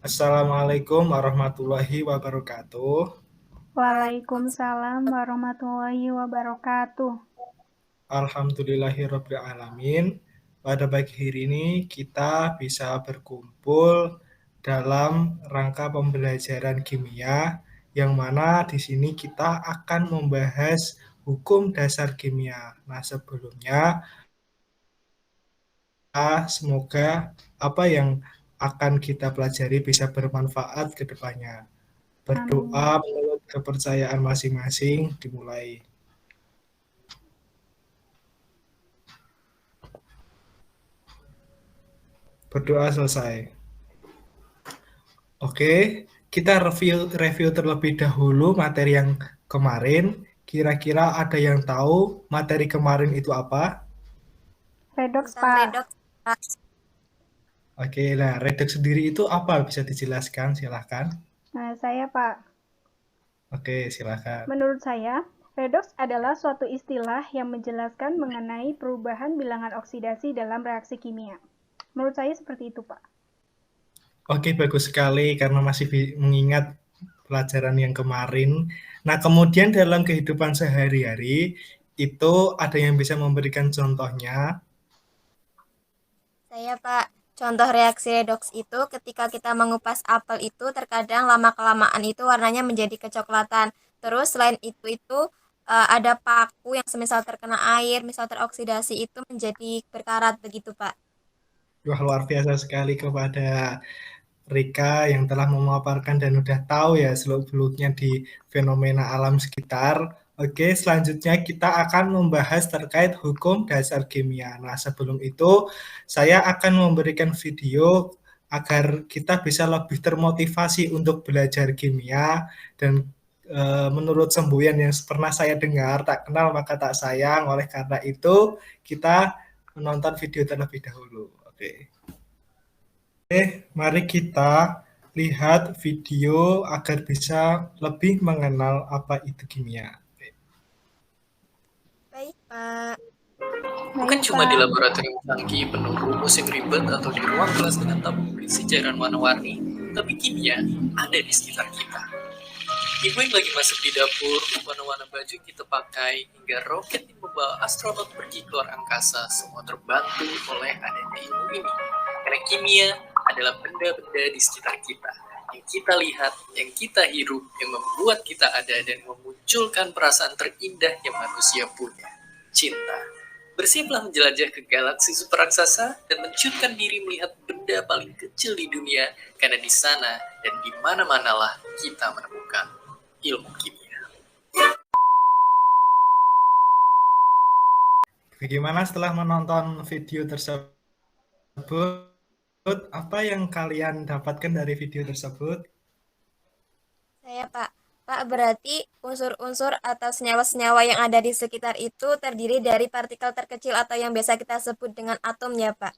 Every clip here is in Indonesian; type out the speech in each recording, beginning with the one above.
Assalamualaikum warahmatullahi wabarakatuh. Waalaikumsalam warahmatullahi wabarakatuh. Alhamdulillahirabbil alamin. Pada pagi hari ini kita bisa berkumpul dalam rangka pembelajaran kimia yang mana di sini kita akan membahas hukum dasar kimia. Nah, sebelumnya semoga apa yang akan kita pelajari bisa bermanfaat ke depannya. Berdoa Amin. menurut kepercayaan masing-masing dimulai. Berdoa selesai. Oke, kita review terlebih dahulu materi yang kemarin. Kira-kira ada yang tahu materi kemarin itu apa? Redoks, Tentang Pak. redoks, Pak. Oke, nah redoks sendiri itu apa? Bisa dijelaskan? Silahkan. Nah, saya, Pak. Oke, silahkan. Menurut saya, redoks adalah suatu istilah yang menjelaskan mengenai perubahan bilangan oksidasi dalam reaksi kimia. Menurut saya seperti itu, Pak. Oke, bagus sekali karena masih mengingat pelajaran yang kemarin. Nah, kemudian dalam kehidupan sehari-hari itu ada yang bisa memberikan contohnya. Saya, Pak. Contoh reaksi redoks itu ketika kita mengupas apel itu terkadang lama-kelamaan itu warnanya menjadi kecoklatan. Terus selain itu ada paku yang semisal terkena air, misal teroksidasi itu menjadi berkarat begitu, Pak. Wah, luar biasa sekali kepada Rika yang telah memaparkan dan udah tahu ya seluk-beluknya di fenomena alam sekitar. Oke, selanjutnya kita akan membahas terkait hukum dasar kimia. Nah, sebelum itu saya akan memberikan video agar kita bisa lebih termotivasi untuk belajar kimia dan menurut semboyan yang pernah saya dengar, tak kenal maka tak sayang. Oleh karena itu, kita menonton video terlebih dahulu. Oke. Mari kita lihat video agar bisa lebih mengenal apa itu kimia. Baik, Pak. Bukan Baik, cuma di Pak. laboratorium canggih penuh rumus yang ribet atau di ruang kelas dengan tabung berisi cairan warna-warni, tapi kimia ada di sekitar kita. Ibu yang lagi masuk di dapur, warna-warna baju yang kita pakai, hingga roket yang membawa astronot pergi ke luar angkasa, semua terbantu oleh adanya ilmu ini. Karena kimia adalah benda-benda di sekitar kita, yang kita lihat, yang kita hirup, yang membuat kita ada dan memunculkan perasaan terindah yang manusia punya, cinta. Bersiaplah menjelajah ke galaksi super raksasa dan menciutkan diri melihat benda paling kecil di dunia, karena di sana dan di mana-manalah kita menemukan ilmu kimia. Bagaimana setelah menonton video tersebut? Apa yang kalian dapatkan dari video tersebut? Saya, Pak. Pak, berarti unsur-unsur atau senyawa-senyawa yang ada di sekitar itu terdiri dari partikel terkecil atau yang biasa kita sebut dengan atom ya, Pak?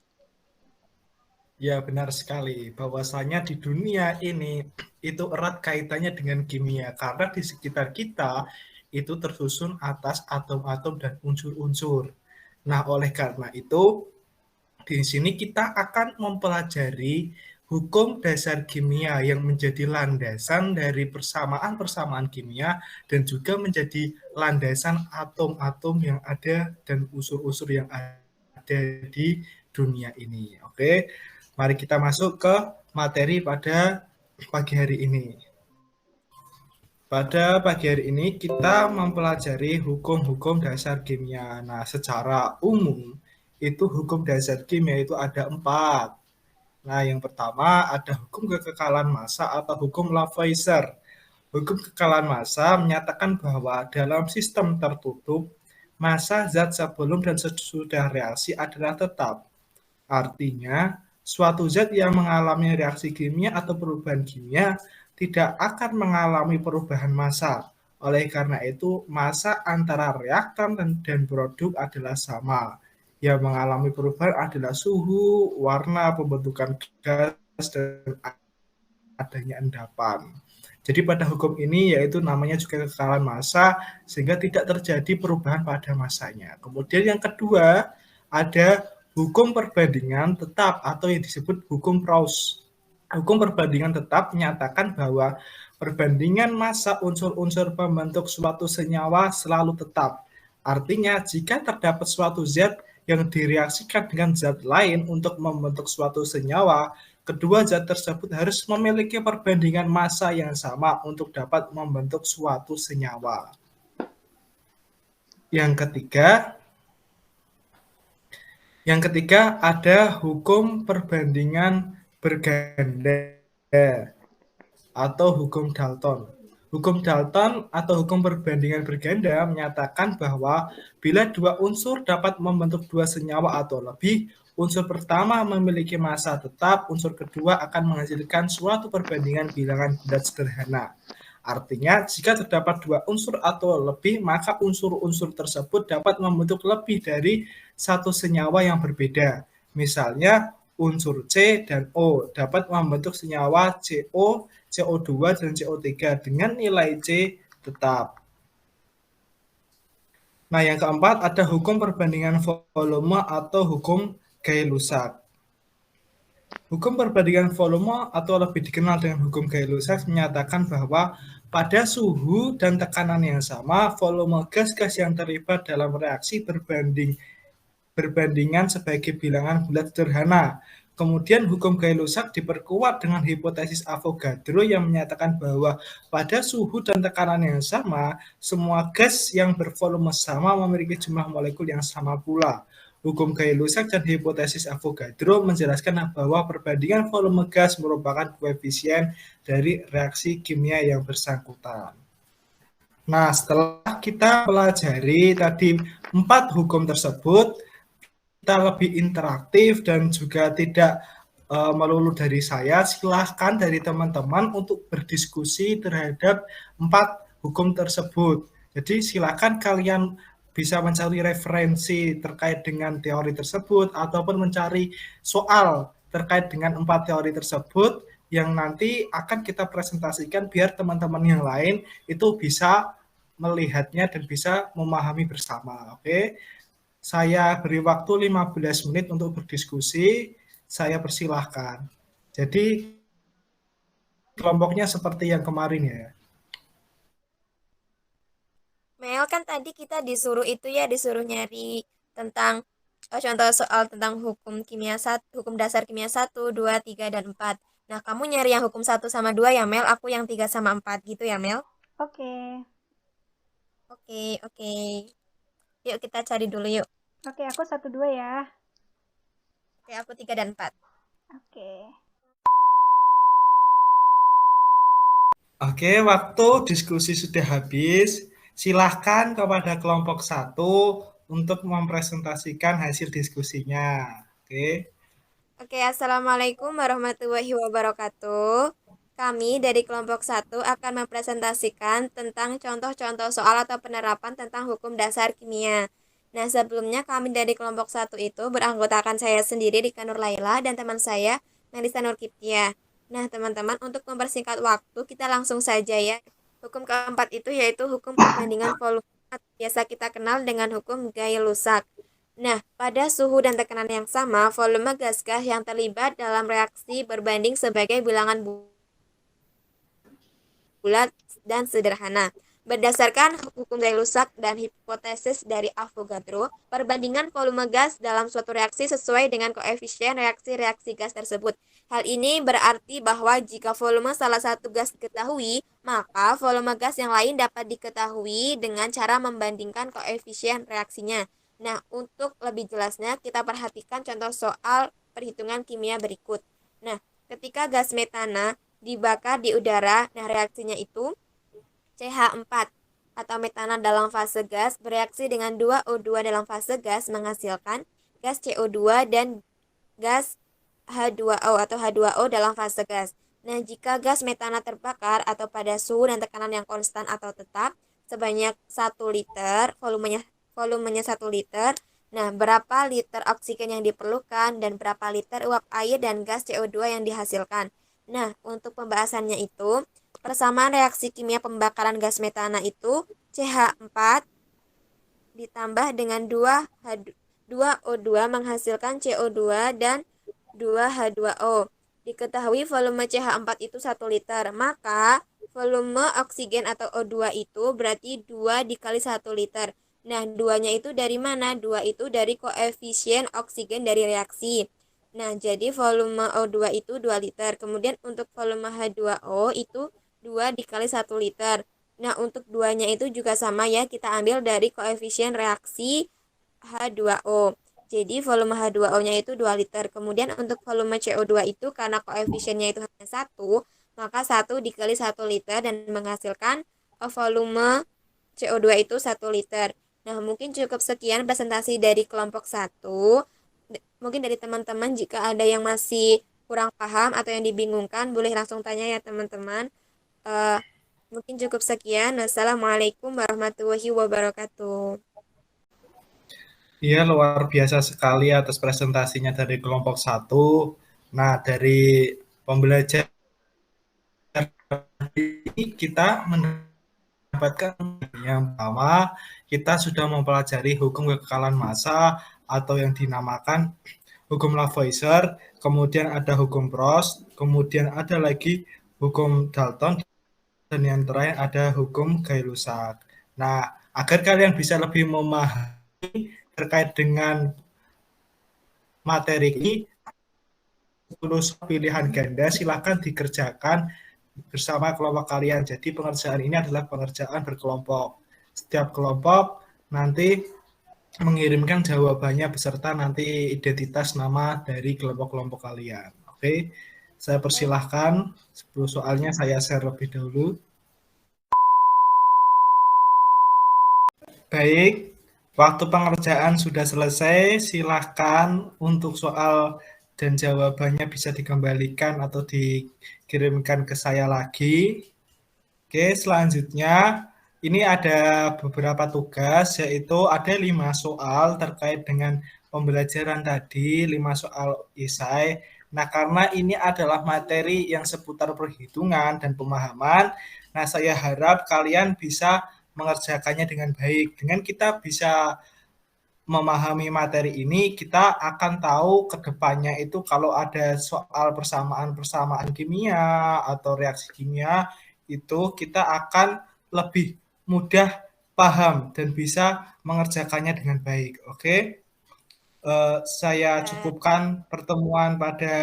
Ya, benar sekali. Bahwasanya di dunia ini itu erat kaitannya dengan kimia karena di sekitar kita itu tersusun atas atom-atom dan unsur-unsur. Nah, oleh karena itu di sini kita akan mempelajari hukum dasar kimia yang menjadi landasan dari persamaan-persamaan kimia dan juga menjadi landasan atom-atom yang ada dan unsur-unsur yang ada di dunia ini. Oke, mari kita masuk ke materi pada pagi hari ini. Pada pagi hari ini kita mempelajari hukum-hukum dasar kimia. Nah, secara umum itu hukum dasar kimia itu ada 4. Nah, yang pertama ada hukum kekekalan massa atau hukum Lavoisier. Hukum kekekalan massa menyatakan bahwa dalam sistem tertutup, massa zat sebelum dan sesudah reaksi adalah tetap. Artinya, suatu zat yang mengalami reaksi kimia atau perubahan kimia tidak akan mengalami perubahan massa. Oleh karena itu, massa antara reaktan dan produk adalah sama. Yang mengalami perubahan adalah suhu, warna, pembentukan gas, dan adanya endapan. Jadi pada hukum ini yaitu namanya juga kekekalan massa sehingga tidak terjadi perubahan pada massanya. Kemudian yang kedua ada hukum perbandingan tetap atau yang disebut hukum Raus. Hukum perbandingan tetap menyatakan bahwa perbandingan massa unsur-unsur pembentuk suatu senyawa selalu tetap. Artinya, jika terdapat suatu zat yang direaksikan dengan zat lain untuk membentuk suatu senyawa, kedua zat tersebut harus memiliki perbandingan massa yang sama untuk dapat membentuk suatu senyawa. Yang ketiga ada hukum perbandingan berganda atau hukum Dalton. Hukum Dalton atau hukum perbandingan berganda menyatakan bahwa bila dua unsur dapat membentuk dua senyawa atau lebih, unsur pertama memiliki massa tetap, unsur kedua akan menghasilkan suatu perbandingan bilangan bulat sederhana. Artinya, jika terdapat dua unsur atau lebih, maka unsur-unsur tersebut dapat membentuk lebih dari satu senyawa yang berbeda. Misalnya, unsur C dan O dapat membentuk senyawa CO, CO2, dan CO3 dengan nilai C tetap. Nah, yang keempat ada hukum perbandingan volume atau hukum Gay-Lussac. Hukum perbandingan volume atau lebih dikenal dengan hukum Gay-Lussac menyatakan bahwa pada suhu dan tekanan yang sama, volume gas-gas yang terlibat dalam reaksi berbandingan sebagai bilangan bulat sederhana. Kemudian hukum Gay-Lussac diperkuat dengan hipotesis Avogadro yang menyatakan bahwa pada suhu dan tekanan yang sama, semua gas yang bervolume sama memiliki jumlah molekul yang sama pula. Hukum Gay-Lussac dan hipotesis Avogadro menjelaskan bahwa perbandingan volume gas merupakan koefisien dari reaksi kimia yang bersangkutan. Nah, setelah kita pelajari tadi 4 hukum tersebut, kita lebih interaktif dan juga tidak melulu dari saya, silahkan dari teman-teman untuk berdiskusi terhadap 4 hukum tersebut. Jadi silahkan kalian bisa mencari referensi terkait dengan teori tersebut ataupun mencari soal terkait dengan 4 teori tersebut yang nanti akan kita presentasikan biar teman-teman yang lain itu bisa melihatnya dan bisa memahami bersama. Oke. Saya beri waktu 15 menit untuk berdiskusi. Saya persilahkan. Jadi kelompoknya seperti yang kemarin ya. Mel, kan tadi kita disuruh itu ya, disuruh nyari tentang contoh soal tentang hukum kimia hukum dasar kimia 1, 2, 3, dan 4. Nah, kamu nyari yang hukum 1 sama 2 ya, Mel. Aku yang 3 sama 4 gitu ya, Mel. Oke. Oke. Yuk kita cari dulu yuk. Oke, aku 1, 2 ya. Oke, aku 3 dan 4. Oke, waktu diskusi sudah habis. Silahkan kepada kelompok 1 untuk mempresentasikan hasil diskusinya. Oke, Assalamualaikum warahmatullahi wabarakatuh. Kami dari kelompok 1 akan mempresentasikan tentang contoh-contoh soal atau penerapan tentang hukum dasar kimia. Nah, sebelumnya kami dari kelompok 1 itu beranggotakan saya sendiri Rika Nur Laila dan teman saya Melisa Nur Kiptia. Nah, teman-teman, untuk mempersingkat waktu, kita langsung saja ya. Hukum keempat itu yaitu hukum perbandingan volume, biasa kita kenal dengan hukum Gay-Lussac. Nah, pada suhu dan tekanan yang sama, volume gas-gas yang terlibat dalam reaksi berbanding sebagai bilangan bulat dan sederhana. Berdasarkan hukum Gay-Lussac dan hipotesis dari Avogadro, perbandingan volume gas dalam suatu reaksi sesuai dengan koefisien reaksi-reaksi gas tersebut. Hal ini berarti bahwa jika volume salah satu gas diketahui, maka volume gas yang lain dapat diketahui dengan cara membandingkan koefisien reaksinya. Nah, untuk lebih jelasnya, kita perhatikan contoh soal perhitungan kimia berikut. Nah, ketika gas metana dibakar di udara, nah reaksinya itu CH4 atau metana dalam fase gas bereaksi dengan 2O2 dalam fase gas menghasilkan gas CO2 dan gas H2O atau H2O dalam fase gas. Nah, jika gas metana terbakar atau pada suhu dan tekanan yang konstan atau tetap sebanyak 1 liter, volumenya 1 liter. Nah, berapa liter oksigen yang diperlukan dan berapa liter uap air dan gas CO2 yang dihasilkan. Nah, untuk pembahasannya itu, persamaan reaksi kimia pembakaran gas metana itu CH4 ditambah dengan 2O2 menghasilkan CO2 dan 2H2O. Diketahui volume CH4 itu 1 liter, maka volume oksigen atau O2 itu berarti 2 dikali 1 liter. Nah, 2-nya itu dari mana? 2 itu dari koefisien oksigen dari reaksi. Nah, jadi volume O2 itu 2 liter. Kemudian untuk volume H2O itu 2 dikali 1 liter. Nah, untuk 2-nya itu juga sama ya, kita ambil dari koefisien reaksi H2O. Jadi volume H2O-nya itu 2 liter. Kemudian untuk volume CO2 itu karena koefisiennya itu hanya 1, maka 1 dikali 1 liter dan menghasilkan volume CO2 itu 1 liter. Nah, mungkin cukup sekian presentasi dari kelompok 1. Mungkin dari teman-teman jika ada yang masih kurang paham atau yang dibingungkan, boleh langsung tanya ya teman-teman. Mungkin cukup sekian. Wassalamualaikum warahmatullahi wabarakatuh. Iya, luar biasa sekali atas presentasinya dari kelompok 1. Nah, dari pembelajaran ini kita mendapatkan yang pertama, kita sudah mempelajari hukum kekekalan massa atau yang dinamakan hukum Lavoisier, kemudian ada hukum Prost, kemudian ada lagi hukum Dalton, dan yang terakhir ada hukum Gay-Lussac. Nah, agar kalian bisa lebih memahami terkait dengan materi ini, 10 pilihan ganda silakan dikerjakan bersama kelompok kalian. Jadi pengerjaan ini adalah pengerjaan berkelompok. Setiap kelompok nanti mengirimkan jawabannya beserta nanti identitas nama dari kelompok-kelompok kalian. Oke, saya persilahkan 10 soalnya saya share lebih dahulu. Baik, waktu pengerjaan sudah selesai. Silahkan untuk soal dan jawabannya bisa dikembalikan atau dikirimkan ke saya lagi. Oke, selanjutnya ini ada beberapa tugas, yaitu ada 5 soal terkait dengan pembelajaran tadi, 5 soal esai. Nah, karena ini adalah materi yang seputar perhitungan dan pemahaman, nah saya harap kalian bisa mengerjakannya dengan baik. Dengan kita bisa memahami materi ini, kita akan tahu ke depannya itu kalau ada soal persamaan-persamaan kimia atau reaksi kimia, itu kita akan lebih mudah paham dan bisa mengerjakannya dengan baik. Oke, saya cukupkan pertemuan pada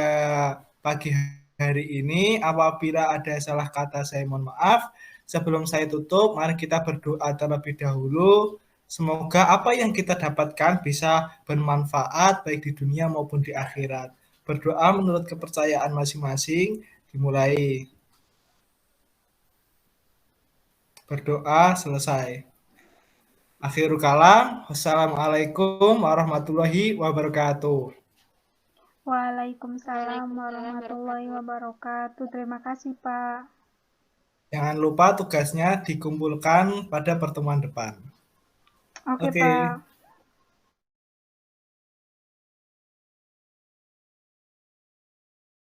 pagi hari ini. Apabila ada salah kata, saya mohon maaf. Sebelum saya tutup, mari kita berdoa terlebih dahulu. Semoga apa yang kita dapatkan bisa bermanfaat baik di dunia maupun di akhirat. Berdoa menurut kepercayaan masing-masing. Dimulai. Berdoa selesai. Akhirul kalam. Wassalamualaikum warahmatullahi wabarakatuh. Waalaikumsalam warahmatullahi wabarakatuh. Terima kasih, Pak. Jangan lupa tugasnya dikumpulkan pada pertemuan depan. Oke, Pak.